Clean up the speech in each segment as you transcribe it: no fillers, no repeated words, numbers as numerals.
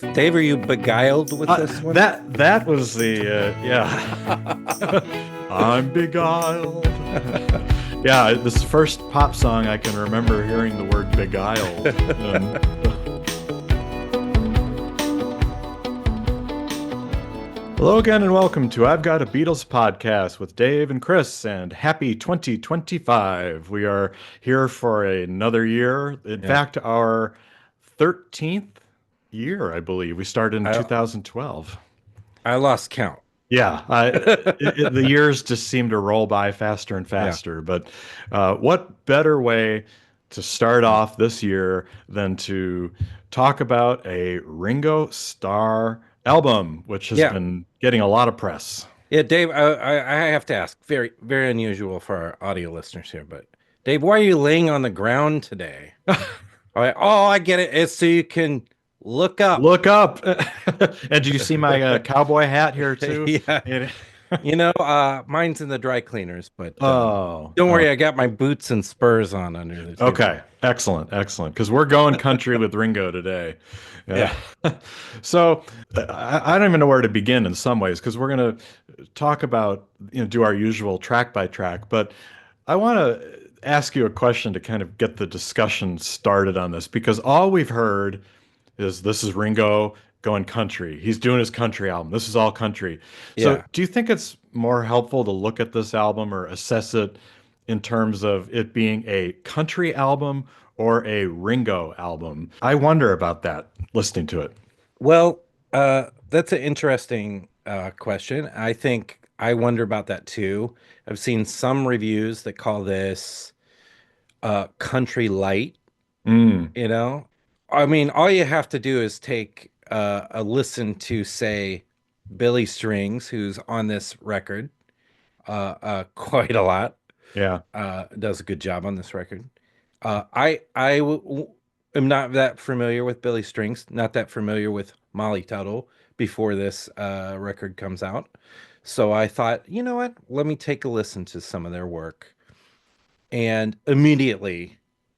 Dave, are you beguiled with this one? That was the yeah. I'm beguiled. Yeah, this first pop song I can remember hearing the word beguiled. And, hello again and welcome to I've Got a Beatles podcast with Dave and Chris, and happy 2025. We are here for another year. In Yeah. fact, our 13th year, I believe. We started in I 2012. I lost count. Yeah, the years just seem to roll by faster and Yeah. faster. But what better way to start off this year than to talk about a Ringo Starr album, which has Yeah. been getting a lot of press? Yeah, Dave, I have to ask, very, very unusual for our audio listeners here, but Dave, why are you laying on the ground today? Oh, I get it. It's so you can look up. Look up. And do you see my cowboy hat here too? Yeah. It- Mine's in the dry cleaners, but oh, don't oh, worry, I got my boots and spurs on under the table. okay. Excellent, excellent. Because we're going country with Ringo today. Yeah. Yeah. So I don't even know where to begin in some ways because we're going to talk about, do our usual track by track. But I want to ask you a question to kind of get the discussion started on this because all we've heard is this is Ringo going country. He's doing his country album. This is all country. So Yeah. do you think it's more helpful to look at this album or assess it in terms of it being a country album or a Ringo album? I wonder about that listening to it. Well, that's an interesting question. I think I wonder about that too. I've seen some reviews that call this country light, Mm, you know? I mean, all you have to do is take a listen to, say, Billy Strings, who's on this record quite a lot, yeah. does a good job on this record. Am not that familiar with Billy Strings, not that familiar with Molly Tuttle before this record comes out. So I thought, you know what? Let me take a listen to some of their work. And immediately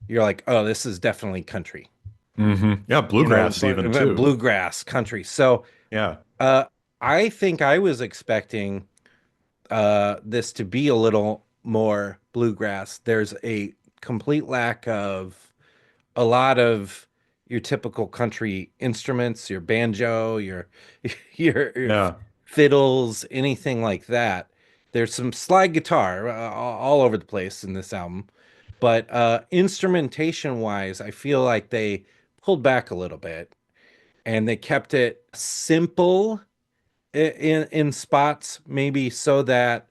you're like, oh, this is definitely country, Yeah, bluegrass even but too. bluegrass country. So Yeah. uh, I think I was expecting this to be a little more bluegrass. There's a complete lack of a lot of your typical country instruments, your banjo, your Yeah. fiddles, anything like that. There's some slide guitar all over the place in this album, but instrumentation wise, I feel like they pulled back a little bit and they kept it simple in spots, maybe so that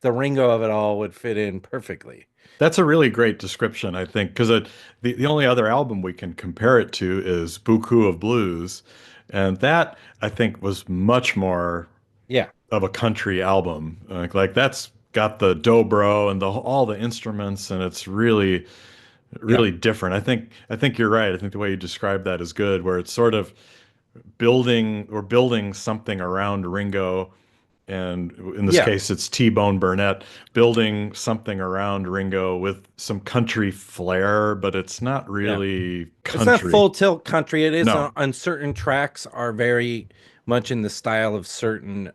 the Ringo of it all would fit in perfectly. That's a really great description, I think, because the only other album we can compare it to is Buku of Blues, and that I think was much more Yeah, of a country album. Like that's got the dobro and all the instruments, and it's really yeah, really different. I think you're right. I think the way you describe that is good, where it's sort of building something around Ringo, and in this yeah. case, it's T-Bone Burnett building something around Ringo with some country flair, but it's not Yeah. really It's not country. full tilt country. It is No. on certain tracks are very much in the style of certain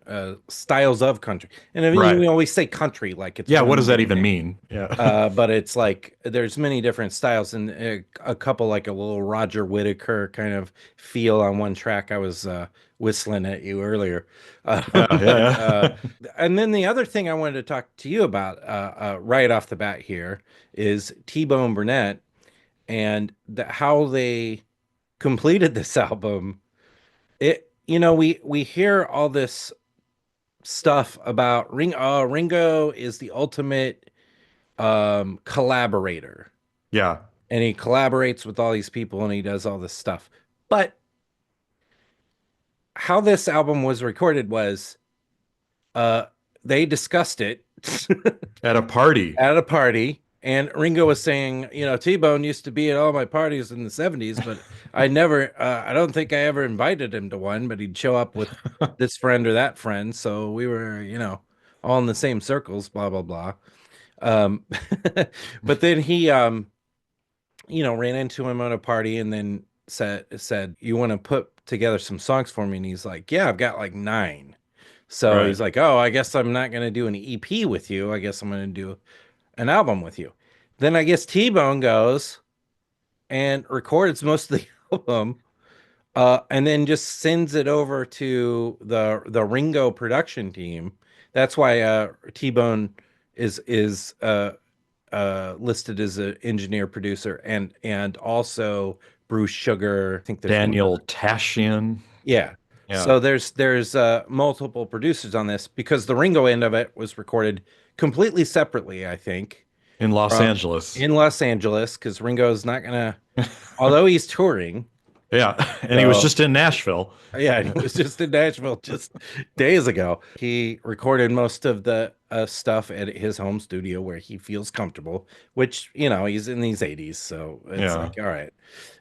styles of country. And I mean, Right. we always say country like it's Yeah, what one does that big even thing. mean? Yeah. But it's like there's many different styles and a couple like a little Roger Whittaker kind of feel on one track. I was whistling at you earlier. Yeah, But yeah, and then the other thing I wanted to talk to you about right off the bat here is T-Bone Burnett and how they completed this album. We hear all this stuff about Ringo is the ultimate collaborator, yeah. and he collaborates with all these people and he does all this stuff. But how this album was recorded was uh they discussed it At a party. at a party, and Ringo was saying, T-Bone used to be at all my parties in the 70s, but I don't think I ever invited him to one, but he'd show up with this friend or that friend. So we were, all in the same circles, blah, blah, blah. Um, but then he, ran into him at a party and then said, you want to put together some songs for me, and he's like, yeah, I've got like nine. So Right. he's like, oh, I guess I'm not gonna do an EP with you. I guess I'm gonna do an album with you. Then I guess T-Bone goes and records most of the album, and then just sends it over to the Ringo production team. That's why T-Bone is listed as an engineer producer, and also Bruce Sugar. I think there's one Daniel other. Tashian. Yeah. Yeah. So there's multiple producers on this because the Ringo end of it was recorded completely separately, I think, In Los from Angeles. in Los Angeles because Ringo's not gonna, although he's touring. Yeah. And he was So just in Nashville. yeah, he was just in Nashville just days ago. He recorded most of the stuff at his home studio where he feels comfortable, which, he's in these 80s, so it's Yeah. like, all right.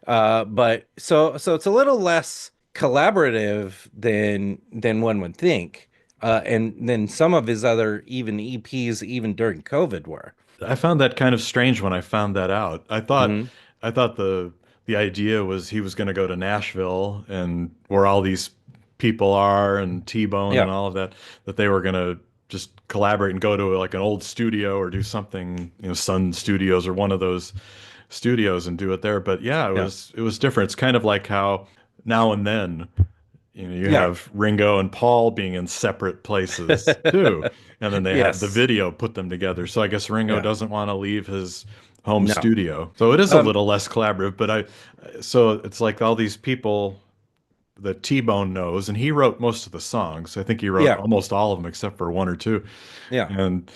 But so it's a little less collaborative than one would think. And then some of his other even EPs, even during COVID, were. I found that kind of strange when I found that out. Hmm. I thought the idea was he was going to go to Nashville and where all these people are and T-Bone and Yeah, all of that, that they were going to just collaborate and go to like an old studio or do something, Sun Studios or one of those studios and do it there. But yeah, yeah, it was different. It's kind of like how now and then you yeah. have Ringo and Paul being in separate places too. And then they have the Yes, video put them together. So I guess Ringo yeah, doesn't want to leave his home no. studio. So it is a Um, little less collaborative, but so it's like all these people that T-Bone knows, and he wrote most of the songs. I think he wrote yeah, almost all of them except for one or two. yeah, And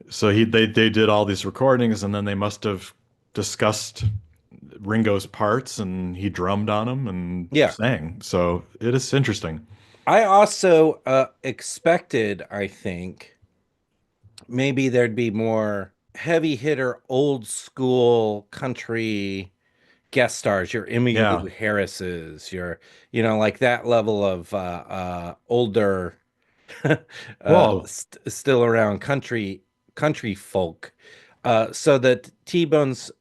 so they did all these recordings, and then they must have discussed Ringo's parts, and he drummed on them and yeah. sang. So it is interesting. I also expected, I think, maybe there'd be more heavy hitter, old school country guest stars, your Yeah. Emmylou Harris's, your, like that level of older, Well, still around country folk. So that T-Bone's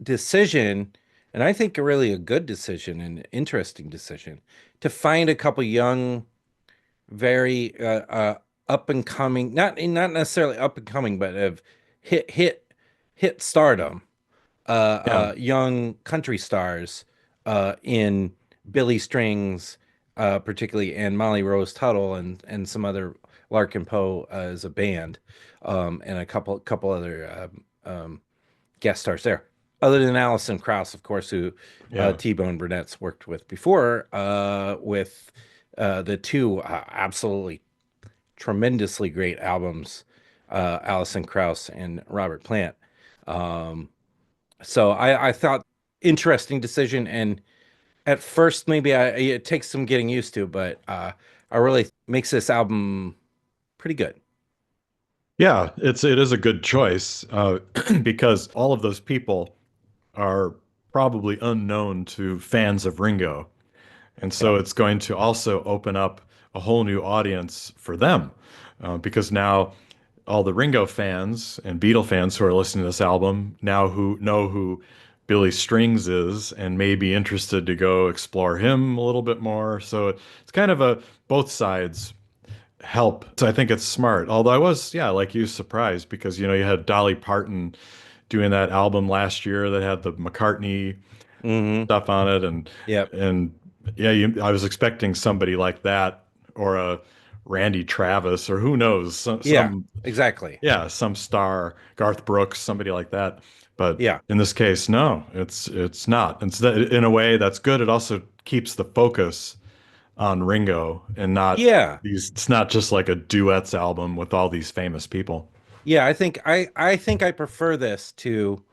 decision, and I think really a good decision and interesting decision, to find a couple young, very up and coming, not necessarily up and coming, but have hit hit hit stardom, yeah. young country stars in Billy Strings, particularly, and Molly Rose Tuttle, and some other Larkin Poe as a band, and a couple other guest stars there. Other than Alison Krauss, of course, who Yeah. T-Bone Burnett's worked with before, with the two absolutely tremendously great albums, Alison Krauss and Robert Plant. Um, so I thought interesting decision, and at first maybe it takes some getting used to, but I really makes this album pretty good. Yeah, it is a good choice because all of those people are probably unknown to fans of Ringo. And Yeah, so it's going to also open up a whole new audience for them because now all the Ringo fans and Beatle fans who are listening to this album now who know who Billy Strings is and may be interested to go explore him a little bit more. So it's kind of a both sides help. So I think it's smart. Although I was, yeah, like you, surprised because you had Dolly Parton doing that album last year that had the McCartney hmm, stuff on it, yep, and yeah, I was expecting somebody like that or a Randy Travis or who knows, yeah, exactly, yeah, some star, Garth Brooks, somebody like that. But yeah, in this case, no, it's not. And so that, in a way, that's good. It also keeps the focus on Ringo and not yeah, these. It's not just like a duets album with all these famous people. yeah. I think I prefer this to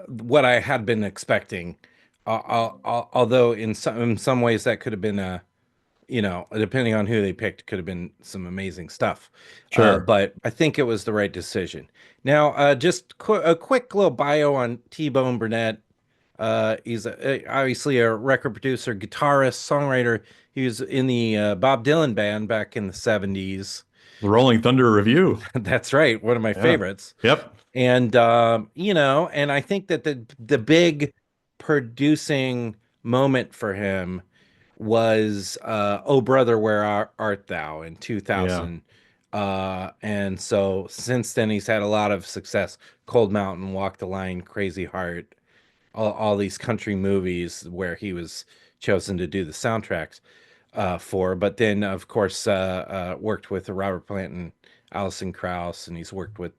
what I had been expecting. Although in some ways that could have been depending on who they picked, could have been some amazing stuff. Sure. But I think it was the right decision. Now, just a quick little bio on T-Bone Burnett. He's obviously a record producer, guitarist, songwriter. He was in the Bob Dylan band back in the 70s. The Rolling Thunder Review. That's right, one of my Yeah. favorites. Yep. And and I think that the big producing moment for him was "Oh Brother, Art Thou" in Yeah. 2000. And so since then he's had a lot of success. Cold Mountain, Walk the Line, Crazy Heart, all these country movies where he was chosen to do the soundtracks for. But then, of course, worked with Robert Plant and Alison Krauss, and he's worked with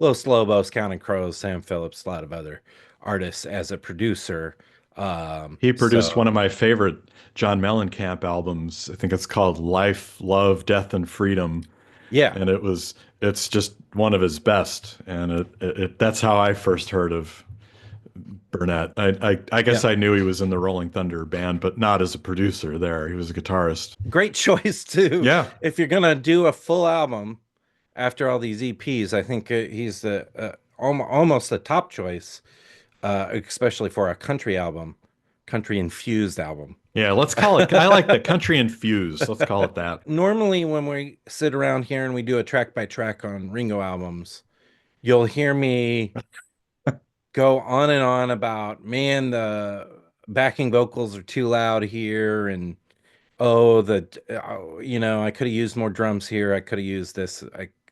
Los Lobos, Counting Crows, Sam Phillips, a lot of other artists as a producer. He produced So one of my favorite John Mellencamp albums. I think it's called Life, Love, Death, and Freedom. yeah, And it's just one of his best. And that's how I first heard of Burnett. I yeah, guess I knew he was in the Rolling Thunder band, but not as a producer there. He was a guitarist. great choice too. Yeah. If you're gonna do a full album after all these EPs, I think he's the almost the top choice, especially for a country album, country infused album. Yeah, let's call it. I like the country infused. Let's call it that. Normally, when we sit around here and we do a track by track on Ringo albums, you'll hear me go on and on about, man, the backing vocals are too loud here, and oh, I could have used more drums here. I could have used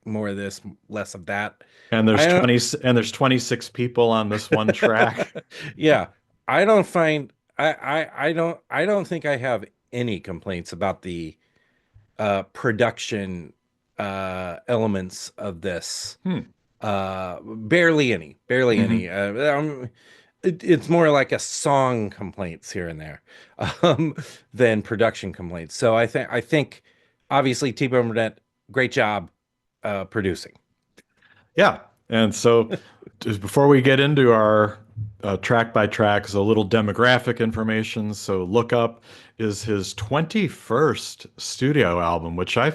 more of this, less of that. And I there's don't, 20 and there's 26 people on this one track. yeah, I don't find, I don't think I have any complaints about the production elements of this. Hmm. Barely Hmm. any. It's more like a song complaints here and there, um, than production complaints. So I think obviously T-Bone Burnett, great job producing. Yeah. And so just before we get into our track by track, a little demographic information. So Look Up is his 21st studio album, which I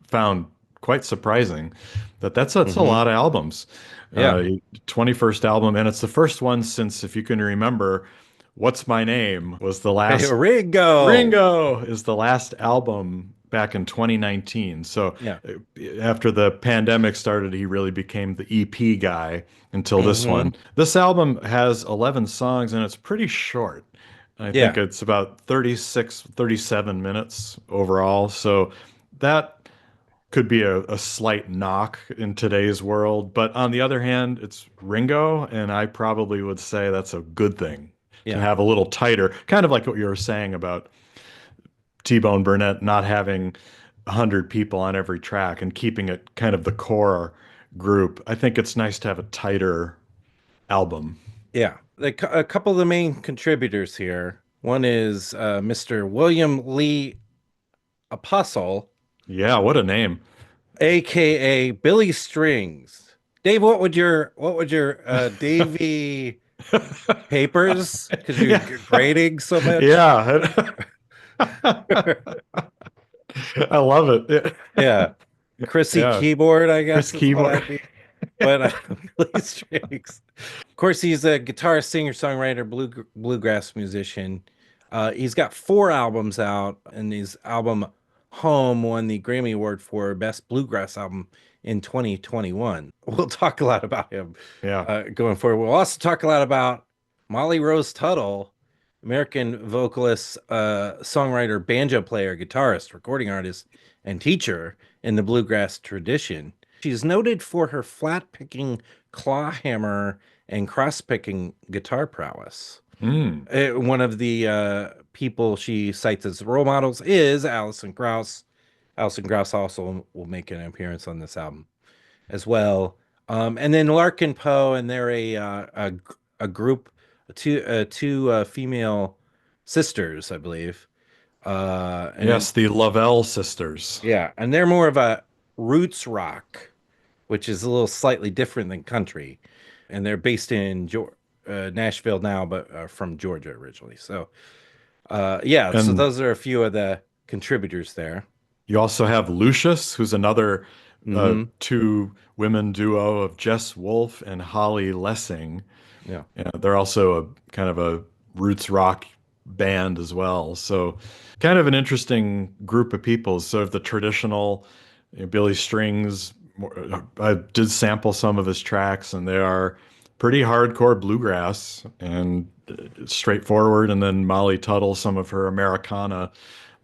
found quite surprising that that's a Hmm. lot of albums. Yeah. 21st album, and it's the first one since, if you can remember, What's My Name was the Hey, last. Ringo. Ringo is the last album back in 2019. So Yeah. after the pandemic started, he really became the EP guy until this Hmm. one. This album has 11 songs and it's pretty short. I think Yeah. it's about 36, 37 minutes overall. So that could be a slight knock in today's world. But on the other hand, it's Ringo, and I probably would say that's a good thing to Yeah. have a little tighter, kind of like what you were saying about T-Bone Burnett not having 100 people on every track and keeping it kind of the core group. I think it's nice to have a tighter album. Yeah. A couple of the main contributors here. One is Mr. William Lee Apostle, Yeah, what a name. aka Billy Strings. Dave, what would your Davy papers? Because you're Yeah. grading so much. Yeah. I love it. Yeah, Chrissy Yeah. keyboard, I Chris guess is what Keyboard. I'd be. But Billy Strings. Of course, he's a guitarist, singer, songwriter, bluegrass musician. He's got four albums out, and his album Home won the Grammy Award for Best Bluegrass Album in 2021. We'll talk a lot about him Yeah. going forward. We'll also talk a lot about Molly Rose Tuttle, American vocalist, songwriter, banjo player, guitarist, recording artist, and teacher in the bluegrass tradition. She's noted for her flat picking, claw hammer, and cross picking guitar prowess. Mm. One of the people she cites as role models is Alison Krauss. Alison Krauss also will make an appearance on this album as well. And then Larkin Poe, and they're a group, two female sisters, I believe. And then Yes, the Lavelle sisters. yeah, and they're more of a roots rock, which is a little slightly different than country. And they're based in Nashville now, but from Georgia originally. So yeah, so And those are a few of the contributors there. you also have Lucius, who's another Hmm. two women duo of Jess Wolfe and Holly Lessing. Yeah. Yeah, they're also a kind of a roots rock band as well. So kind of an interesting group of people. So the traditional Billy Strings, I did sample some of his tracks and they are pretty hardcore bluegrass. And straightforward, and then Molly Tuttle, some of her Americana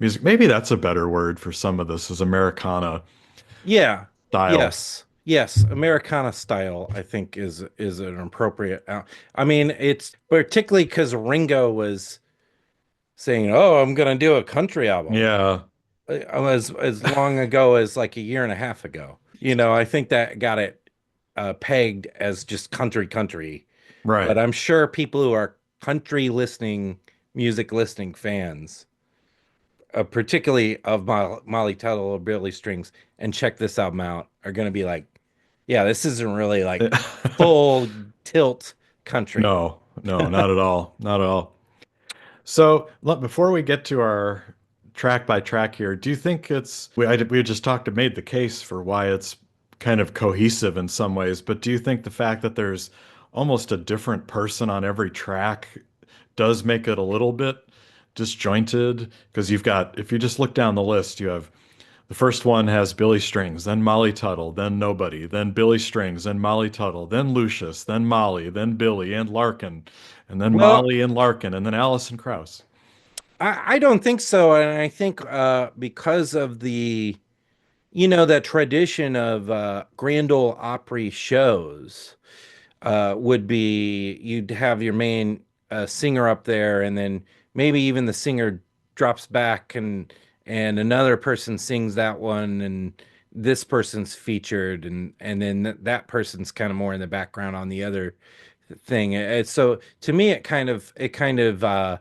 music. Maybe that's a better word for some of this is Americana Yeah. style. Yes. Yes. Americana style, I think, is an appropriate. I mean, it's particularly because Ringo was saying, "Oh, I'm gonna do a country album," Yeah, as long ago as like a year and a half ago. I think that got it pegged as just country. right. But I'm sure people who are country listening, music listening fans, particularly of Molly Tuttle or Billy Strings, and check this album out, are going to be like, yeah, this isn't really like full tilt country. No, no, not at all. Not at all. So, look, before we get to our track by track here, do you think we just talked and made the case for why it's kind of cohesive in some ways, but do you think the fact that there's almost a different person on every track does make it a little bit disjointed? Because if you just look down the list, you have the first one has Billy Strings, then Molly Tuttle, then Nobody, then Billy Strings, then Molly Tuttle, then Lucius, then Molly, then Billy and Larkin, and then Well, Molly and Larkin, and then Alison Krauss. I don't think so. And I think because of that tradition of Grand Ole Opry shows, would be you'd have your main singer up there, and then maybe even the singer drops back, and another person sings that one, and this person's featured, and then that person's kind of more in the background on the other thing. So to me, it kind of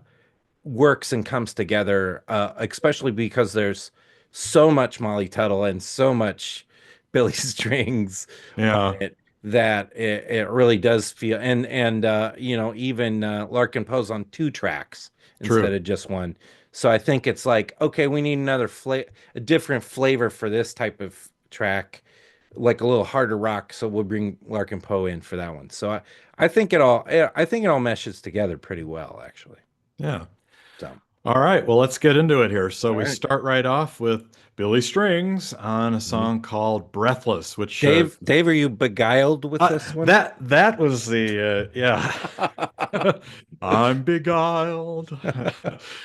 works and comes together, especially because there's so much Molly Tuttle and so much Billy Strings on Yeah, it that it really does feel, and even Larkin Poe's on two tracks instead true. of just one. So I think it's like, okay, we need a different flavor for this type of track, like a little harder rock. So we'll bring Larkin Poe in for that one. So I think it all meshes together pretty well, actually. Yeah. So. All right, well, let's get into it here. So All we right. start right off with Billy Strings on a Mhm. song called Breathless, which Dave, are you beguiled with this one? that was the yeah. I'm beguiled.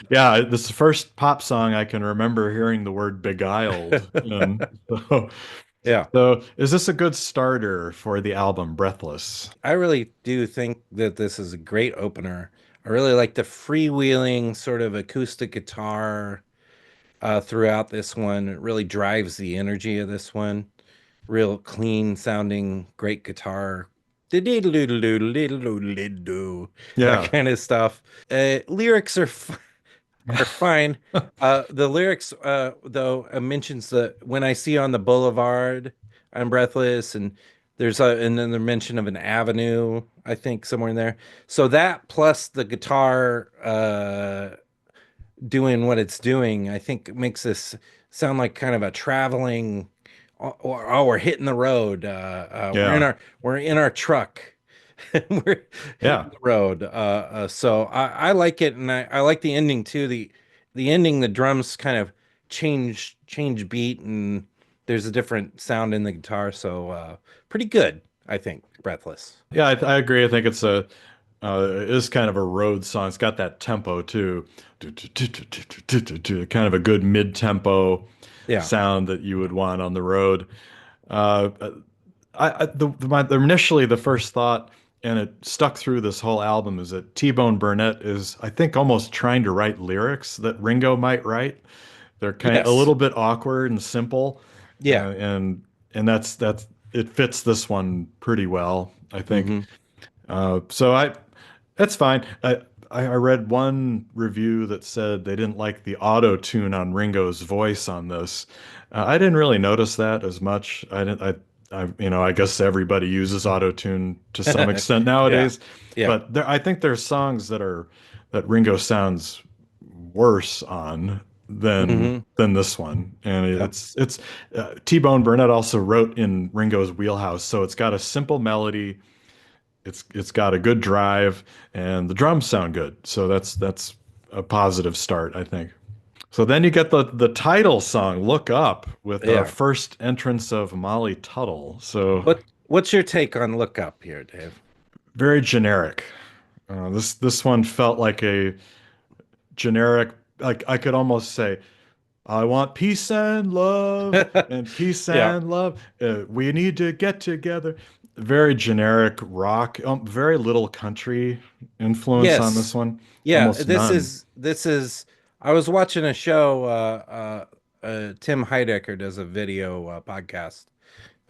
Yeah, this is the first pop song I can remember hearing the word beguiled. And so, Yeah, so is this a good starter for the album Breathless? I really do think that this is a great opener. I really like the freewheeling sort of acoustic guitar throughout this one. It really drives the energy of this one. Real clean sounding, great guitar. That Yeah. kind of stuff. Lyrics are fine. The lyrics, though, mentions the when I see you on the boulevard, I'm breathless, and and then the mention of an avenue, I think, somewhere in there. So that plus the guitar doing what it's doing, I think makes this sound like kind of a traveling. Oh, we're hitting the road. Yeah. We're in our truck. We're hitting Yeah. the road. So I like it, and I like the ending too. The ending, the drums kind of change beat, and there's a different sound in the guitar. So pretty good, I think. Breathless. Yeah, I agree. I think it is kind of a road song. It's got that tempo too. Kind of a good mid-tempo Yeah. sound that you would want on the road. Uh, initially the first thought, and it stuck through this whole album, is that T-Bone Burnett is, I think, almost trying to write lyrics that Ringo might write. They're kind of a Yes. little bit awkward and simple, Yeah. and that's it fits this one pretty well, I think. Hmm. So that's fine. I read one review that said they didn't like the auto tune on Ringo's voice on this. I didn't really notice that as much. I didn't. I guess everybody uses auto tune to some extent Yeah. nowadays, Yeah. but I think there's songs that Ringo sounds worse on Hmm. than this one, and Yeah. it's T-Bone Burnett also wrote in Ringo's wheelhouse, so it's got a simple melody, it's got a good drive, and the drums sound good. So that's a positive start, I think. So then you get the title song, Look Up, with a Yeah. first entrance of Molly Tuttle. So What's your take on Look Up here, Dave? very generic. This one felt like a generic, like I could almost say, I want peace Yeah. and love. We need to get together. Very generic rock, very little country influence on this Yes. one. Yeah, Almost none. this is I was watching a show Tim Heidecker does a video podcast.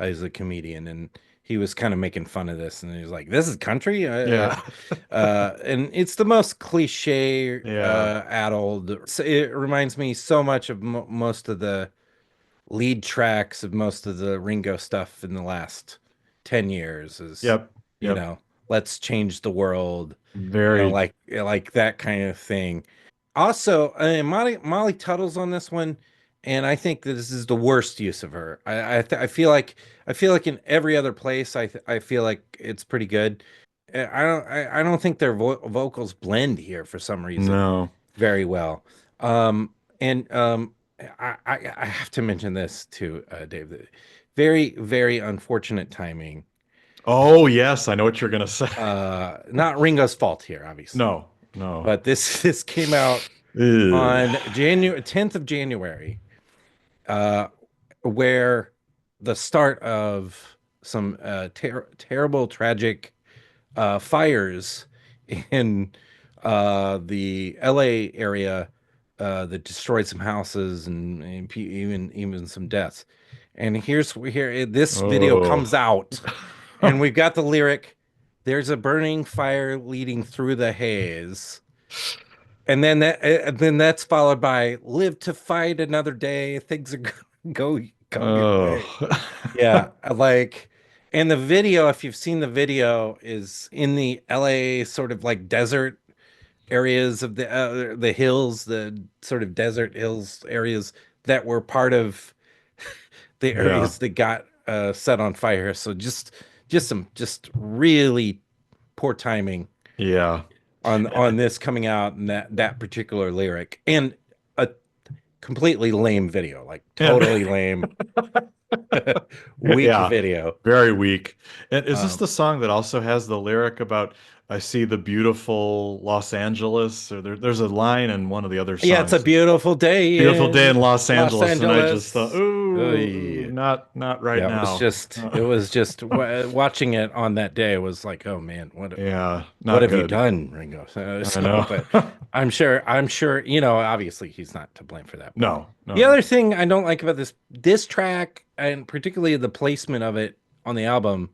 He's a comedian and he was kind of making fun of this and he was like, "This is country?" Yeah. And it's the most cliche Yeah. addled. It reminds me so much of mo most of the lead tracks of most of the Ringo stuff in the last 10 years is, Yep. you Yep. know, let's change the world, Very. like that kind of thing. Also, Molly Tuttle's on this one, and I think that this is the worst use of her. I feel like in every other place, I feel like it's pretty good. I don't think their vocals blend here for some reason No. very well. And I have to mention this too, Dave. Very, very unfortunate timing. Oh, yes. I know what you're gonna say. Not Ringo's fault here, obviously, No. No. but this came out Ugh. on January 10th of January, uh, where the start of some terrible, tragic fires in the LA area that destroyed some houses and even some deaths. And here this video Oh. comes out, and we've got the lyric, "There's a burning fire leading through the haze." And then that's followed by "Live to fight another day. Things are gonna go your Oh. way." Yeah, like, and the video, if you've seen the video, is in the LA sort of like desert areas of the hills, the sort of desert hills areas that were part of the Yeah. areas that got set on fire. So just really poor timing Yeah. on this coming out and that particular lyric and a completely lame video, like And totally lame, weak yeah, video. very weak. And is this Um, the song that also has the lyric about I see the beautiful Los Angeles? Or there's a line in one of the other Yeah, it's a songs. beautiful Beautiful day day in in Los Los Angeles, and I just thought, Angeles. ooh, Oy. not right Yeah, now. it was just watching it on that day was like, oh man, Yeah, what not have you good. done, Ringo? I know. But I'm sure, obviously he's not to blame for that. But No, the no. other thing I don't like about this track and particularly the placement of it on the album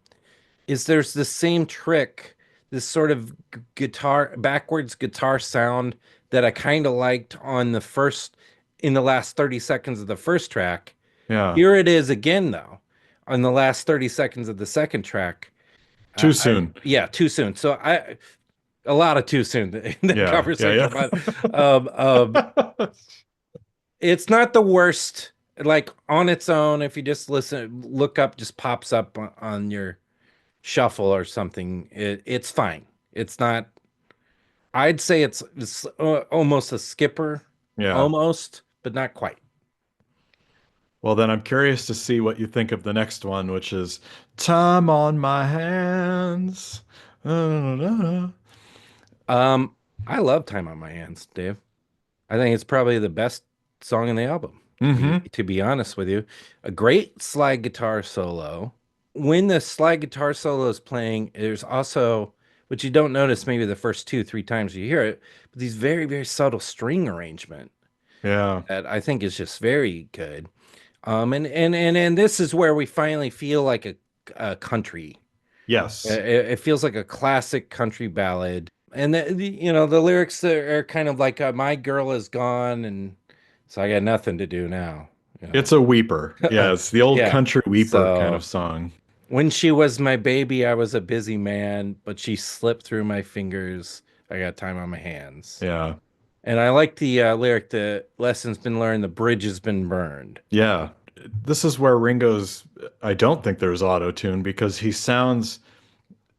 is there's this same trick, this sort of backwards guitar sound that I kind of liked in the last 30 seconds of the first track. Yeah, Here it is again, though, on the last 30 seconds of the second track. too soon. Yeah, too soon. A lot of too soon in that Yeah, conversation, yeah, but um, um, yeah. it's not the worst. Like on its own, if you just look up, just pops up on your shuffle or something, it's fine. It's not, I'd say it's almost a skipper, Yeah. almost, but not quite. Well, then I'm curious to see what you think of the next one, which is Time on My Hands. Mm-hmm. Um, I love Time on My Hands, Dave. I think it's probably the best song in the album, to be honest with you. A great slide guitar solo. When the slide guitar solo is playing, there's also, which you don't notice maybe the first two, three times you hear it, but these very, very subtle string arrangement Yeah. that I think is just very good. And this is where we finally feel like a country. Yes. It feels like a classic country ballad. And the lyrics are kind of like "My girl is gone, and so I got nothing to do now." You It's a weeper. Yeah, know, it's the old yeah. country weeper kind of So song. when she was my baby, I was a busy man, but she slipped through my fingers. I got time on my hands. Yeah. And I like the lyric, "The lesson's been learned, the bridge has been burned." Yeah. This is where Ringo's, I don't think there's auto tune because he sounds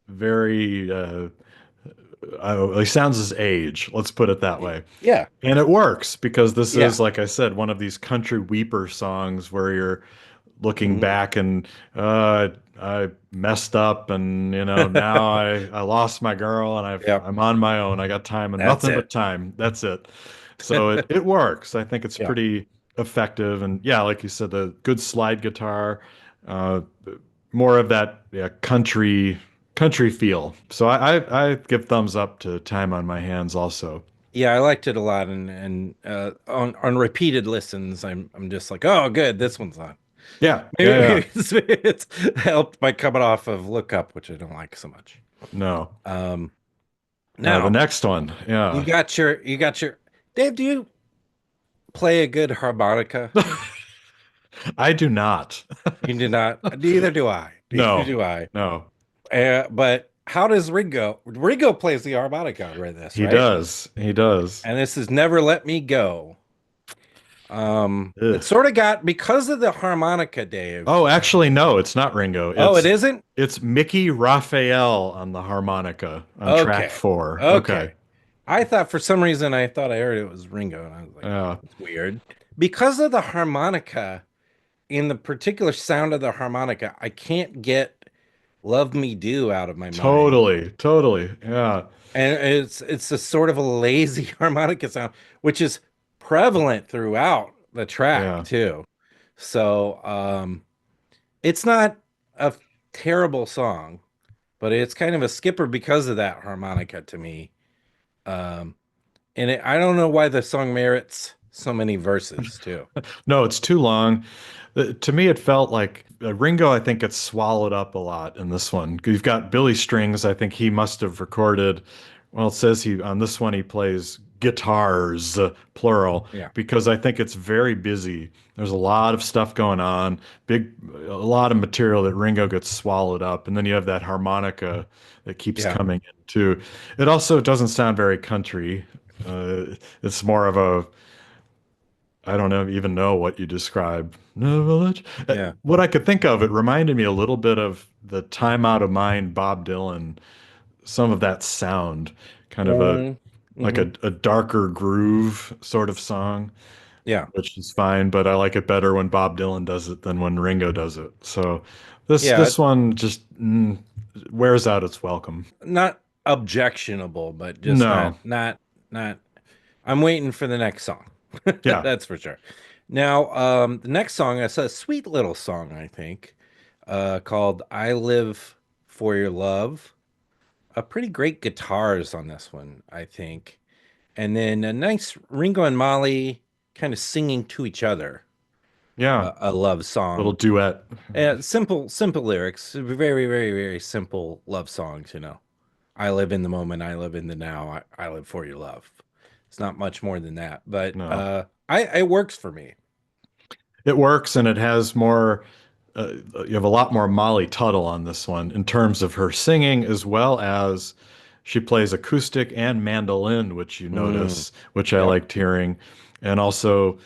very, he sounds his age. Let's put it that way. Yeah. And it works because this is, Yeah. like I said, one of these country weeper songs where you're looking Mhm. back and uh, I messed up and now I lost my girl and Yep, I'm on my own. I got time and that's nothing it. but time. That's it. So it works. I think it's Yeah. pretty effective and yeah, like you said, the good slide guitar, uh, more of that country feel. So I give thumbs up to Time on My Hands also. Yeah, I liked it a lot, and on repeated listens, I'm just like, oh, good, this one's on. Yeah, yeah, Maybe yeah. it's helped by coming off of Look Up, which I don't like so much. No. Um, The Now next one, yeah. you got your Dave. Do you play a good harmonica? I do not. You do not. Neither do I. Neither No, do I. no. But how does Ringo? Ringo plays the harmonica with this, He right? does. He does. And this is Never Let Me Go. Ugh. It sort of got because of the harmonica, Dave. Oh, actually, no, it's not Ringo. Oh, it isn't? It's Mickey Raphael on the harmonica on track Okay. 4. Okay. Okay. I thought for some reason I thought I heard it was Ringo, and I was like, Yeah, that's weird. Because of the harmonica, in the particular sound of the harmonica, I can't get Love Me Do out of my mind. totally, totally. Yeah, And it's a sort of a lazy harmonica sound, which is prevalent throughout the track yeah. too. So it's not a terrible song, but it's kind of a skipper because of that harmonica to me. Um, I don't know why the song merits so many verses too. No, it's too long. To me, it felt like Ringo, I think, gets swallowed up a lot in this one. You've got Billy Strings. I think he must have recorded, well, it says he on this one he plays guitars, plural, Yeah, because I think it's very busy. There's a lot of stuff going on, a lot of material that Ringo gets swallowed up. And then you have that harmonica that keeps yeah, coming in too. It also doesn't sound very country. It's more of a I don't know, even know what you describe. No village. yeah. What I could think of, it reminded me a little bit of the Time Out of Mind Bob Dylan, some of that sound, kind of a like Mm-hmm. a darker groove sort of song, Yeah, which is fine, but I like it better when Bob Dylan does it than when Ringo does it. So yeah. this one just wears out its welcome. Not objectionable, but just No. not. I'm waiting for the next song. Yeah. That's for sure. Now, the next song is a sweet little song, I think, called "I Live for Your Love." A pretty great guitars on this one, I think, and then a nice Ringo and Molly kind of singing to each other, Yeah. a love Little song. duet. Simple lyrics, very simple love songs, you know. I live in the moment, I live in the now, I live for your love. It's not much more than that, but No. I it works for me. It works and it has more you have a lot more Molly Tuttle on this one in terms of her singing as well as she plays acoustic and mandolin, which you Mm, notice, which I yep, liked hearing. And also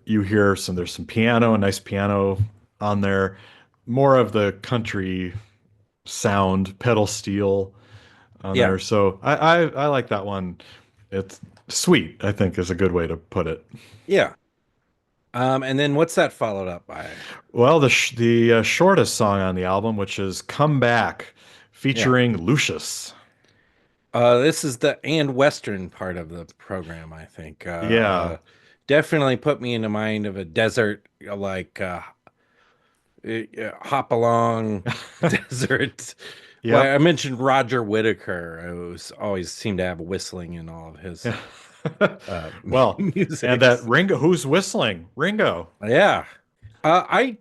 you hear there's some piano, a nice piano on there, more of the country sound, pedal steel on yeah, there. So I like that one. It's sweet, I think is a good way to put it. yeah. And then what's that followed up by? Well, the shortest song on the album, which is "Come Back," Yeah. featuring Lucius. This is the and Western part of the program, I think. Yeah, Definitely put me in the mind of a desert, like hop along desert. Well, yep. I mentioned Roger Whittaker. Who was always seemed to have whistling in all of his Yeah. uh, Well, and that musics. Ringo, who's whistling? Ringo. Yeah, I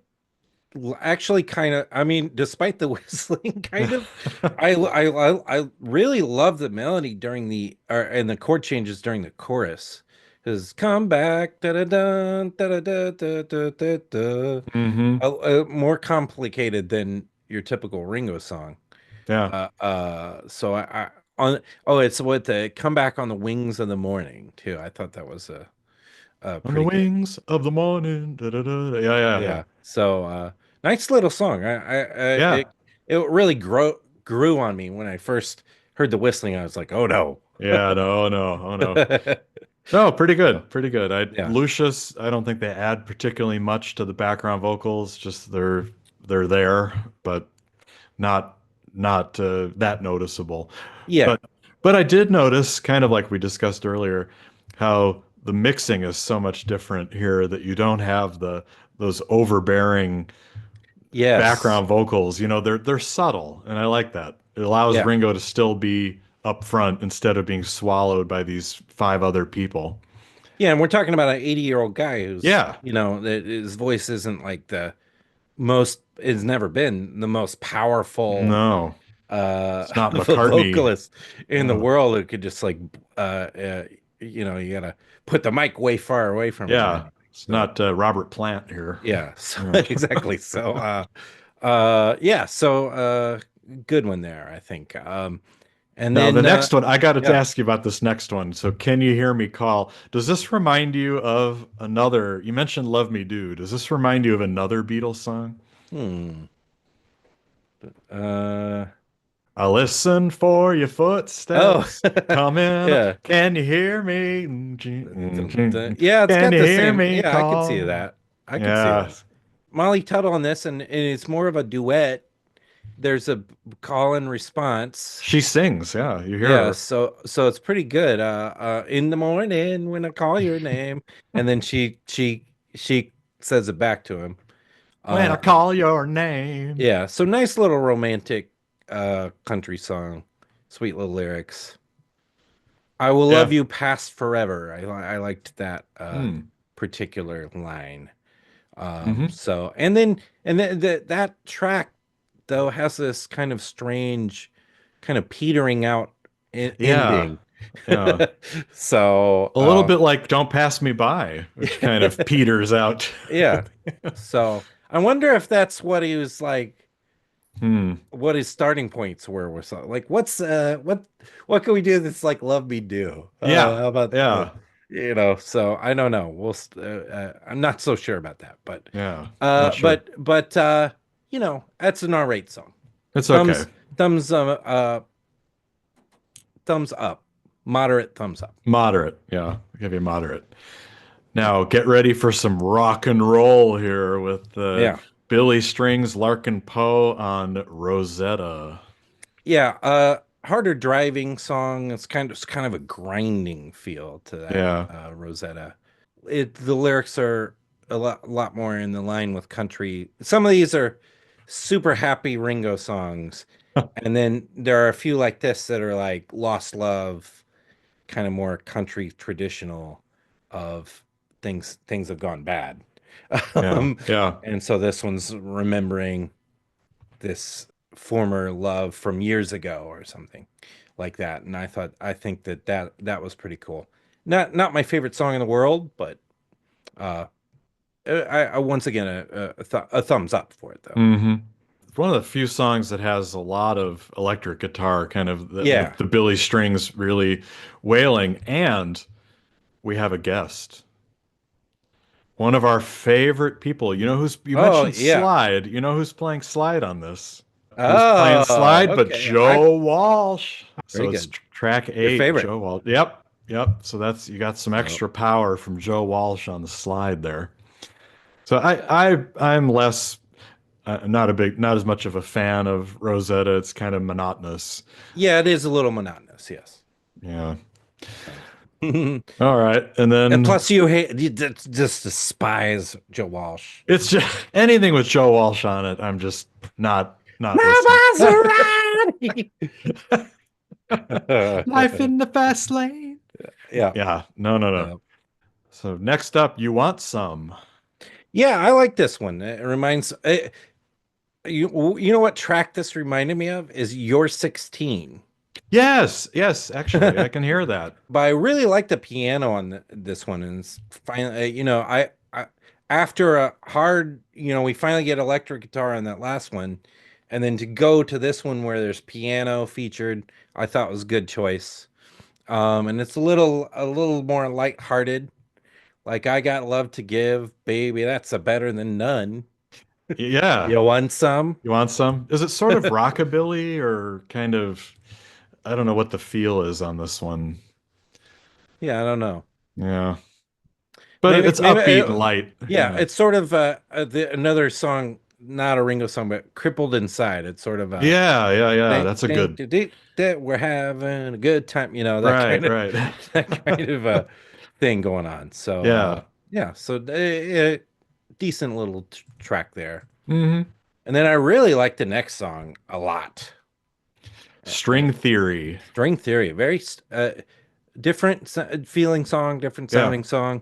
actually kind of. I mean, despite the whistling, kind of, I really love the melody during the and the chord changes during the chorus. Because come back, da da da da da da da da da. Hmm. More complicated than your typical Ringo song. Yeah. So I on oh, it's what the come back on the wings of the morning too. I thought that was On the pretty good. wings of the morning. Da, da, da, da. Yeah, yeah, yeah. Yeah. So nice little song. Yeah. It really grew on me when I first heard the whistling. I was like, oh no. Yeah, no, no, oh no. No, pretty So, good, pretty good. yeah. Lucius, I don't think they add particularly much to the background vocals, just they're they're there, but not that noticeable. Yeah. But I did notice, kind of like we discussed earlier, how the mixing is so much different here that you don't have those overbearing Yes. background vocals. You know, they're subtle, and I like that. It allows Yeah. Ringo to still be up front instead of being swallowed by these five other people. Yeah, and we're talking about an 80-year-old guy who's, Yeah. that his voice isn't like the most, it's never been the most powerful No, uh it's not McCartney. vocalist in the Yeah. world who could just like you gotta put the mic way far away from him or Yeah. anything. It's So not Robert Plant here. yeah, so Yeah. exactly. So yeah, so good one there, I think. And Now, the then next one, I got to yeah. ask you about this next one. So, Can You Hear Me Call? Does this remind you of another? You mentioned Love Me Do. Does this remind you of another Beatles song? Hmm. Uh I listen for your oh footsteps coming. yeah. Can you hear me? Yeah, it's Can got you the hear same. me Yeah, I could see call? that. I could see Yeah. that. Molly Tuttle on this, and it's more of a duet. There's a call and response. She sings. Yeah, you hear Yeah, her. so it's pretty good. In the morning when I call your name, and then she says it back to him. When I Uh, call your name. yeah, so nice little romantic country song, sweet little lyrics. I will love Yeah. you past forever. I liked that Hmm. particular line. Hmm. So and then that track though has this kind of strange kind of petering out Yeah. ending. Yeah. So A little bit like Don't Pass Me By, which kind of peters out. yeah. So I wonder if that's what he was like, Hmm. what his starting points were with something. Like what can we do that's like Love Me Do? Yeah. How about Yeah. so I don't know. I'm not so sure about that, Yeah. Not sure. that's an R-rate song. It's okay. Thumbs thumbs thumbs up. Moderate thumbs up. Moderate. Yeah. I'll give you moderate. Now get ready for some rock and roll here with Yeah. Billy Strings, Larkin Poe on Rosetta. Yeah, harder driving song. It's kind of a grinding feel to that Yeah. Rosetta. The lyrics are a lot more in the line with country. Some of these are super happy Ringo songs, and then there are a few like this that are like Lost Love, kind of more country traditional of things have gone bad. Yeah. Um, Yeah. and so this one's remembering this former love from years ago or something like that. And I think that was pretty cool. Not my favorite song in the world, but uh, I once again a thumbs up for it though. Hmm. One of the few songs that has a lot of electric guitar, kind of Yeah. the Billy Strings really wailing, and we have a guest. One of our favorite people. You Oh mentioned yeah. slide. You know who's playing slide on this? Who's playing Oh, slide but okay. I Joe Walsh. very So it's good. track Your 8, favorite. Joe Walsh. Yep. Yep. So that's you got some Oh, extra power from Joe Walsh on the slide there. So I'm less not as much of a fan of Rosetta. It's kind of monotonous. yeah, it is a little monotonous, yes. Yeah. So. And All right. And then plus you just despise Joe Walsh. it's just anything with Joe Walsh on it. I'm just not My listening. Maserati. Life in the fast lane. Yeah. Yeah, no, no, no. Uh, So next up, you want some? yeah, I like this one. It reminds you know what track this reminded me of is You're 16. Yes, yes, actually, I can hear that. But I really like the piano on this one, and it's finally, I after a hard, we finally get electric guitar on that last one, and then to go to this one where there's piano featured, I thought was a good choice. And it's a little more lighthearted. Like I got love to give, baby. That's a better than none. Yeah, You want some? you want some? Is it sort of rockabilly or kind of, I don't know what the feel is on this one. Yeah, I don't know. Yeah, but Maybe, it's maybe, upbeat and light. yeah. Yeah. It's sort of another song not a Ringo song, but Crippled Inside. It's sort of a Yeah, yeah, yeah. ding, That's a ding, good. ding, ding, ding, we're having a good time, that Right, kind of right. that kind of a thing going on. So Yeah. yeah, so decent little track there. Hmm. And then I really like the next song a lot. Uh, String theory. String Theory, very different feeling song, different Yeah. sounding song.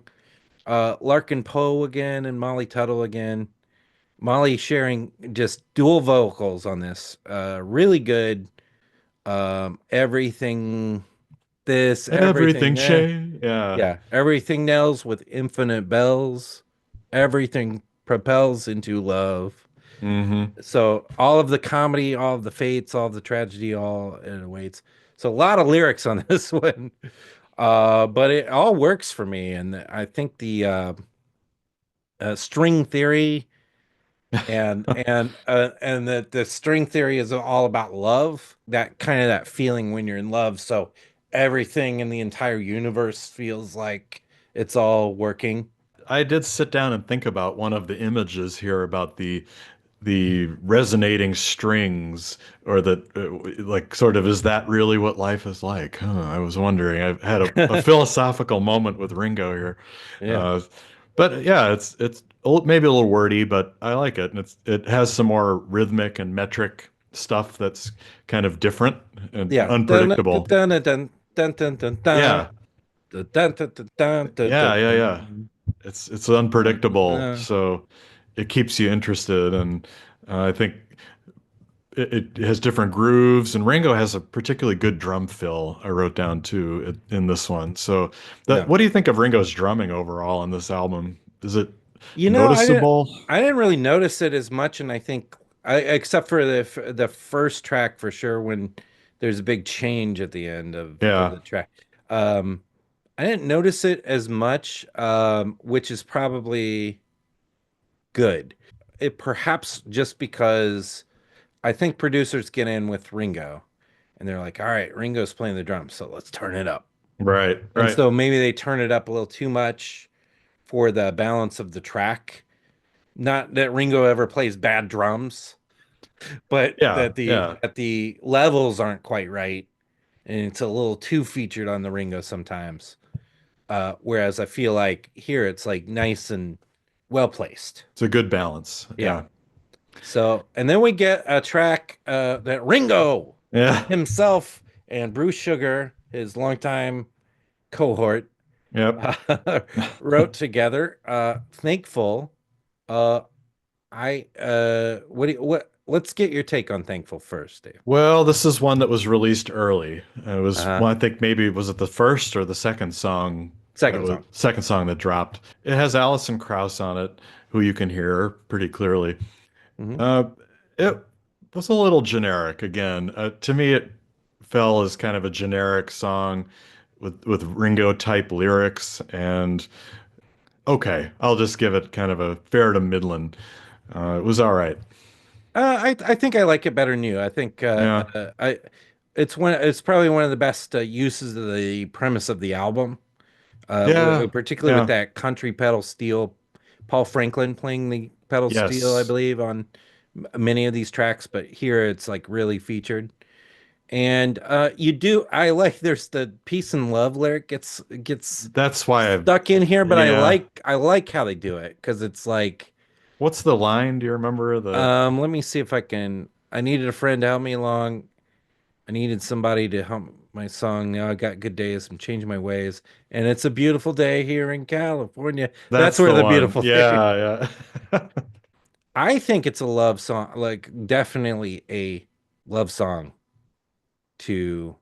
Larkin Poe again and Molly Tuttle again. Molly sharing just dual vocals on this. Really good. Everything this, Everything everything change. Yeah. yeah, everything nails with infinite bells. Everything propels into love. Hmm. So all of the comedy, all of the fates, all of the tragedy, all it awaits. So a lot of lyrics on this one. But it all works for me. And I think the string theory and that the string theory is all about love, that kind of that feeling when you're in love. So everything in the entire universe feels like it's all working. I did sit down and think about one of the images here about the resonating strings or the like sort of is that really what life is like? Huh, I was wondering. I've had a philosophical moment with Ringo here. Yeah. Uh, but yeah, maybe a little wordy, but I like it. And it has some more rhythmic and metric stuff that's kind of different and Yeah. Dun, dun, unpredictable. dun, dun, dun, dun, dun, dun, Yeah. dun, dun, dun, dun, dun, dun, Yeah, dun, yeah, yeah. dun, It's dun, dun, unpredictable, dun. so it keeps you interested, and I think it has different grooves. And Ringo has a particularly good drum fill. I wrote down too in this one. So, Yeah. what do you think of Ringo's drumming overall on this album? Is it You know, noticeable? I didn't really notice it as much, and I think except for the first track for sure when there's a big change at the end of Yeah, the track. Um, I didn't notice it as much, which is probably good. It perhaps just because I think producers get in with Ringo and they're like, all right, Ringo's playing the drums, so let's turn it up. right, And right. so maybe they turn it up a little too much for the balance of the track. Not that Ringo ever plays bad drums, but Yeah, yeah. that the levels aren't quite right, and it's a little too featured on the Ringo sometimes. Whereas I feel like here it's like nice and well placed. It's a good balance. Yeah. Yeah, So, and then we get a track that Ringo yeah, himself and Bruce Sugar, his longtime cohort, yep. wrote together. Thankful. Uh, what do you, what? Let's get your take on Thankful first, Dave. Well, this is one that was released early. It was, Uh-huh. well, I think maybe was it the first or the second song that Second was song. second song that dropped. It has Alison Krauss on it, who you can hear pretty clearly. Hmm. Uh, it was a little generic again. To me, it fell as kind of a generic song with Ringo type lyrics. And okay, I'll just give it kind of a fair to middling. It was all right. I think I like it better than you. I think Yeah, it's probably one of the best uses of the premise of the album. yeah, Particularly with yeah. that country pedal steel, Paul Franklin playing the pedal steel, I Yes, believe, on many of these tracks, but here it's like really featured. And I like there's the peace and love lyric gets that's why I. stuck in here, but Yeah. I like how they do it because it's like What's the line? Do you remember the? let me see if I can. I needed a friend to help me along. I needed somebody to hum my song. Now I got good days. I'm changing my ways, and it's a beautiful day here in California. That's That's where the the one. beautiful day. Yeah, yeah. I think it's a love song, like definitely a love song to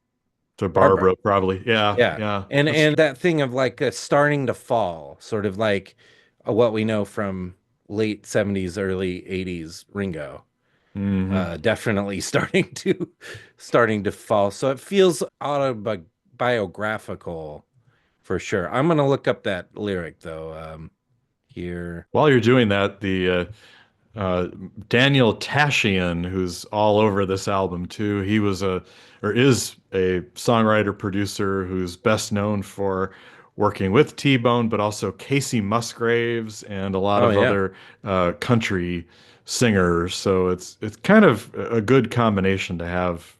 To Barbara. Barbara, probably. Yeah, Yeah, yeah. That's and that thing of like starting to fall, sort of like what we know from late '70s, early '80s Ringo. hmm. Definitely starting to fall. So it feels autobiographical for sure. I'm gonna look up that lyric though. Here. While you're doing that, the uh, Daniel Tashian, who's all over this album too, he was a or is a songwriter producer who's best known for working with T-Bone, but also Casey Musgraves and a lot Oh of yeah. other country singers. So it's kind of a good combination to have.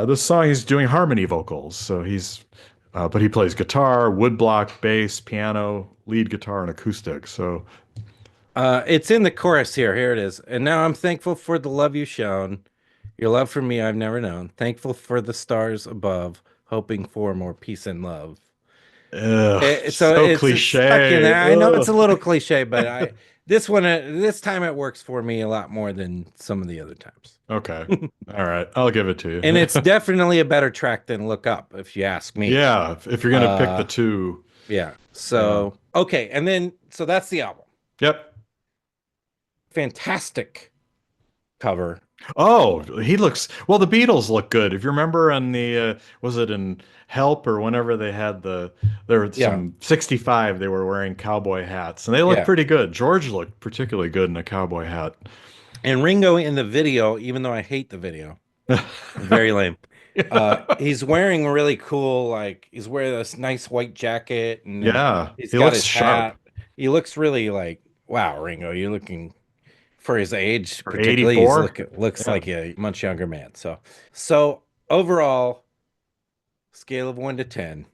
This song he's doing harmony vocals, so but he plays guitar, woodblock, bass, piano, lead guitar, and acoustic. So It's in the chorus here. Here it is. And now I'm thankful for the love you shown, your love for me I've never known. Thankful for the stars above, hoping for more peace and love. So so it's stuck in cliche. there. I know it's a Ugh. little cliche, but I this one this time it works for me a lot more than some of the other times. Okay. All right. I'll give it to And it's you. definitely a better track than Look Up, if you ask me. Yeah, if you're gonna pick the Uh two, yeah. yeah. So okay, and then so that's the album. Yep. Fantastic cover. Oh, he looks well. The Beatles look good. If you remember on the was it in Help or whenever they had there were Yeah. some 65 they were wearing cowboy hats and they looked Yeah. pretty good. George looked particularly good in a cowboy hat. And Ringo in the video, even though I hate the video, very lame. He's wearing really cool, like he's wearing this nice white jacket and then Yeah, he's he got looks his sharp hat. He looks really like, wow, Ringo, you're looking for his age, for particularly, he's 84. looks Yeah. like a much younger man. So overall, scale of 1 to 10.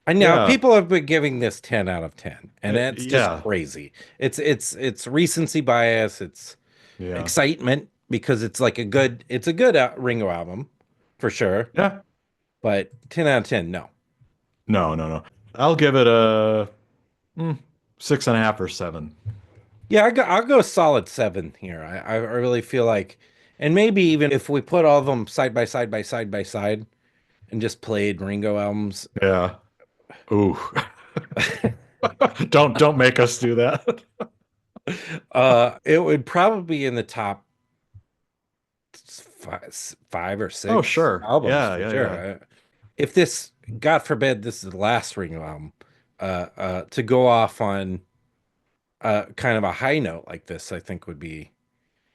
I know Yeah. people have been giving this 10 out of 10, and that's just Yeah. crazy. It's recency bias, it's Yeah. excitement because it's a good Ringo album for sure, Yeah. but 10 out of 10, no. No, no, no. I'll give it a 6.5 or 7. Yeah, I'll go solid 7 here. I really feel like, and maybe even if we put all of them side by side and just played Ringo albums, Yeah. Ooh. Don't make us do that. it would probably be in the top five or Oh, six sure. albums Yeah, for yeah, yeah. sure. If this, God forbid, this is the last Ringo album, to go off on kind of a high note like this, I think would be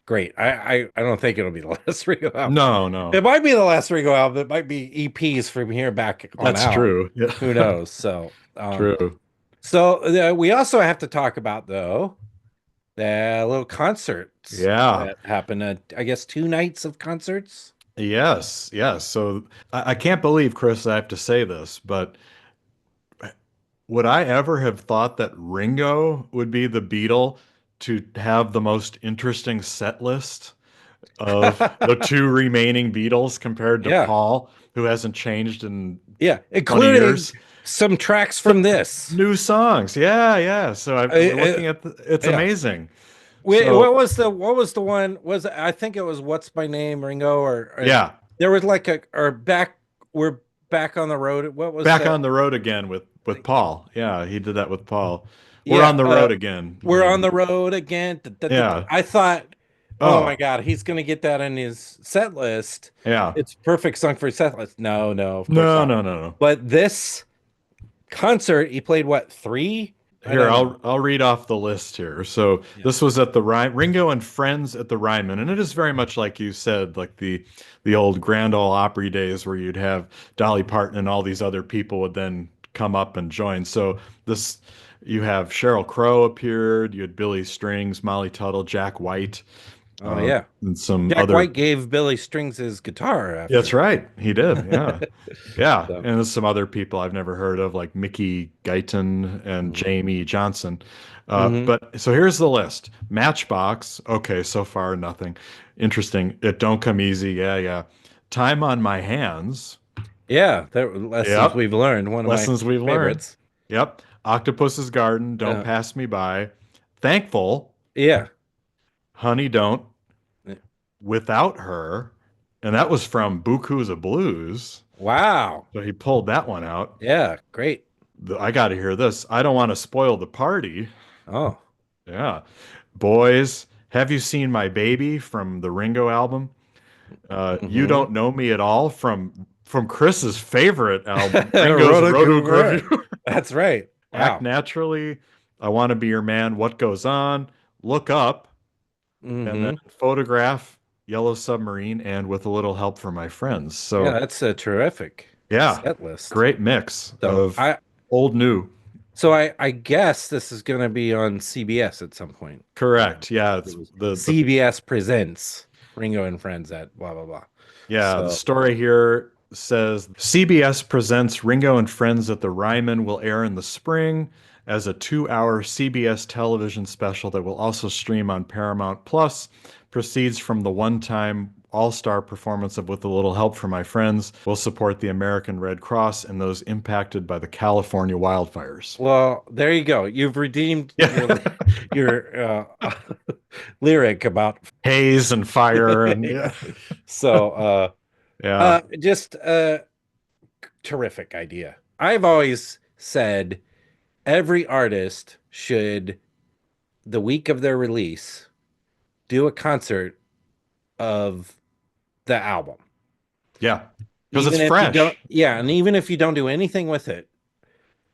great. I don't think it'll be the last Ringo album. No, It no. might be the last Ringo album. It might be EPs from here back on That's out. true. Yeah. Who knows? True. We also have to talk about though the little concerts Yeah. that happened. I guess 2 nights of concerts. Yes, yes. So I can't believe, Chris, I have to say this, but would I ever have thought that Ringo would be the Beatle to have the most interesting set list of the two remaining Beatles compared to Yeah, Paul, who hasn't changed in yeah, 20 including years? some tracks So, from this. new songs. Yeah, yeah. So we're Uh, looking at it's yeah. amazing. Wait, So, what was the one? Was I think it was What's My Name, Ringo, or yeah, there was like a or back we're back on the road. What was back the on the road again with Paul. Yeah, he did that with Paul. We're on yeah, the road again. we're on the road again. Yeah. I thought, oh my Oh, God, he's gonna get that in his set list. yeah. It's perfect song for his set list. No, no, of course No, not. no, no, no. But this concert, he played what, three? I Here, don't know. I'll read off the list here. So Yeah. this was at the Ringo and Friends at the Ryman, and it is very much like you said, like the old Grand Ole Opry days where you'd have Dolly Parton and all these other people would then come up and join. So this you have Sheryl Crow appeared, you had Billy Strings, Molly Tuttle, Jack White, Oh yeah. and some Jack other. White gave Billy Strings his guitar That's after. right, he did. Yeah. Yeah, So, and there's some other people I've never heard of, like Mickey Guyton and mhm. Jamie Johnson. Mhm. But so here's the list: Matchbox. Okay, so far nothing interesting. It Don't Come Easy. Yeah, yeah. Time on My Hands. Yeah, that lessons Yep. we've learned. One of my Lessons we've learned. favorites. Yep. Octopus's Garden. Don't Uh, Pass Me By. Thankful. yeah. Honey, Don't. Without Her. And that was from Buku's a Blues. Wow. So he pulled that one out. Yeah, great. I got to hear this. I Don't Want to Spoil the Party. Oh. Yeah. Boys, Have You Seen My Baby from the Ringo album? You Hmm. Don't Know Me at All from Chris's favorite album, Ringo's Rhoda Road Gugger. Review. That's right. Act Wow. Naturally, I Want to Be Your Man, What Goes On, Look Up, and then Hmm. Photograph, Yellow Submarine, and With a Little Help from My Friends. Yeah, So, that's a terrific yeah, set list. great mix So of. Old new. So I guess this is going to be on CBS at some point. You know, Correct. Yeah, it it's was the CBS presents Ringo and Friends at blah blah blah. yeah, the So, story here says CBS presents Ringo and Friends at the Ryman will air in the spring as a 2-hour CBS television special that will also stream on Paramount Plus. Proceeds from the one-time all-star performance of With a Little Help from My Friends will support the American Red Cross and those impacted by the California wildfires. well, there you go. You've redeemed Yeah. your lyric about Haze and fire and yeah. yeah. So, Yeah. just terrific idea. I've always said every artist should, the week of their release, do a concert of the album. Yeah. Because it's Even if you don't, fresh. yeah, and even if you don't do anything with it,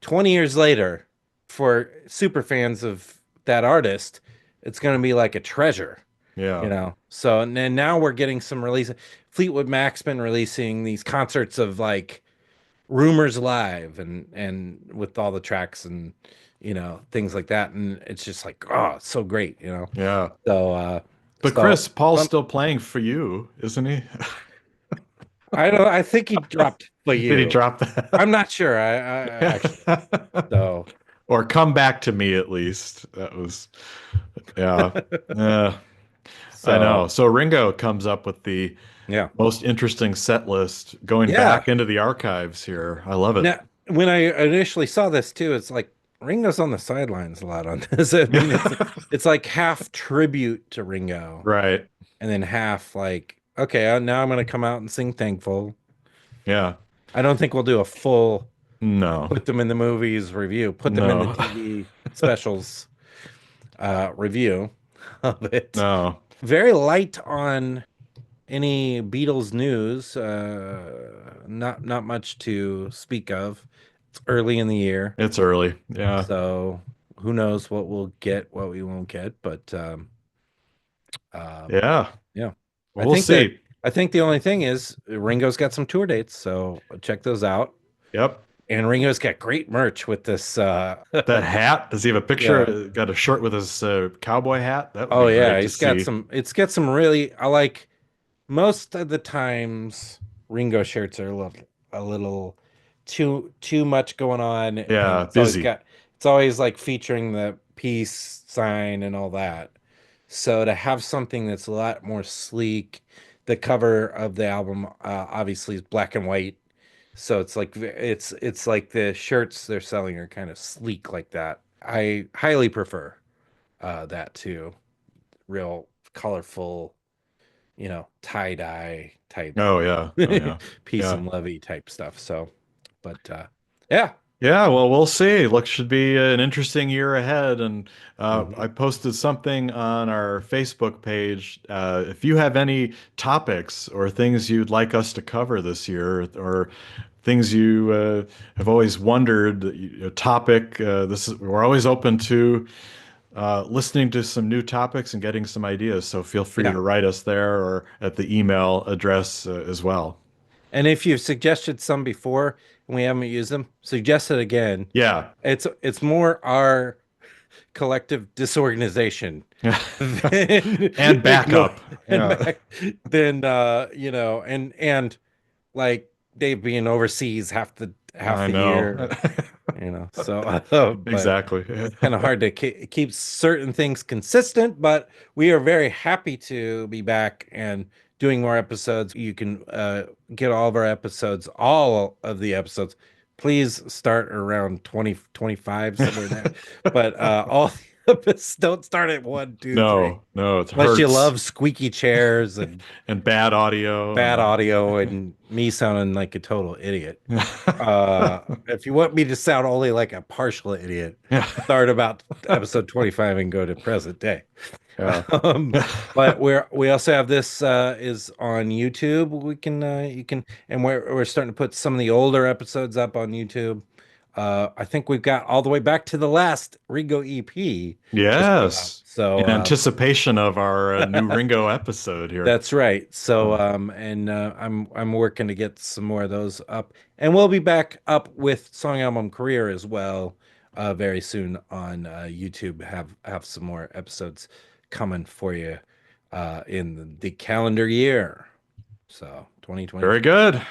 20 years later, for super fans of that artist, it's going to be like a treasure, you Yeah. know? So, and then now we're getting some release. Fleetwood Mac's been releasing these concerts of like Rumors Live and with all the tracks and things like that, and it's just like, oh, it's so great, Yeah. so But so Chris, Paul's um, still playing for you, isn't he? I think he dropped for Did he you. drop I'm that? not sure. I actually, so Or come back to me at least. That was, yeah. Yeah, I so know. So Ringo comes up with the yeah. most interesting set list going Yeah. back into the archives here. I love it. Now, when I initially saw this too, it's like Ringo's on the sidelines a lot on this. I mean, it's like half tribute to Ringo, Right. and then half like, okay, now I'm gonna come out and sing Thankful. Yeah. I don't think we'll do a full No. put them in the movies review, put them in the No. TV specials review of it. No. Very light on any Beatles news. Not much to speak of. It's early in the year, It's early. Yeah. so who knows what we'll get, what we won't get. But Yeah. yeah, I Well, we'll think that see. I think the only thing is Ringo's got some tour dates, so check those out. Yep. And Ringo's got great merch with this. That hat, does he have a Yeah. picture? Got a shirt with his cowboy hat? That would Oh be yeah, great to he's got see. some. It's got some really. I like most of the times Ringo shirts are a little too much going on, and Yeah, busy. it's always like featuring the peace sign and all that. So to have something that's a lot more sleek, the cover of the album obviously is black and white. So it's like the shirts they're selling are kind of sleek like that. I highly prefer that too. Real colorful, tie-dye type Oh yeah. Oh yeah. peace Yeah. and lovey type stuff. So, but yeah. Yeah, well, we'll see. Look, should be an interesting year ahead. And Mhm. I posted something on our Facebook page. If you have any topics or things you'd like us to cover this year, or things you have always wondered, a topic, we're always open to listening to some new topics and getting some ideas. So feel free Yeah. to write us there or at the email address as well. And if you've suggested some before and we haven't used them, suggest it again. Yeah. It's more our collective disorganization than And ignore backup. and Yeah. back than and like Dave being overseas half I the know. year, so but Exactly. kind of hard to keep certain things consistent, but we are very happy to be back and doing more episodes. You can get all of our episodes, all of the episodes. Please start around 2025 somewhere in there. But all the episodes don't start at one, two, three. No, no, it Unless you hurts. love squeaky chairs and And bad audio bad and audio and me sounding like a total idiot. If you want me to sound only like a partial idiot, yeah. start about episode 25 and go to present day. Yeah. Um, but we also have this is on YouTube. We can you can and we're starting to put some of the older episodes up on YouTube. I think we've got all the way back to the last Ringo EP just put out. Yes. So In anticipation of our new Ringo episode here. that's right. So Uh, and I'm working to get some more of those up, and we'll be back up with Song Album Career as well very soon on YouTube. Have some more episodes coming for you in the calendar year. So Very 2025. good.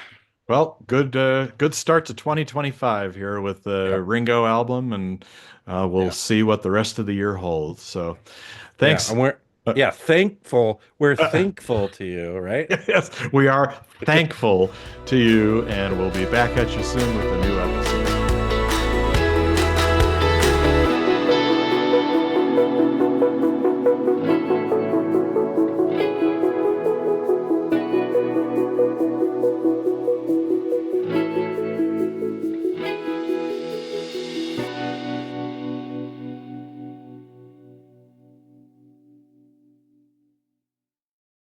Well, good start to 2025 here with the Yep. Ringo album, and we'll Yeah. see what the rest of the year holds. So, Yeah. thanks. And we're Uh, yeah, thankful. We're uh, thankful to you, right? yes, we are thankful to you, and we'll be back at you soon with a new episode.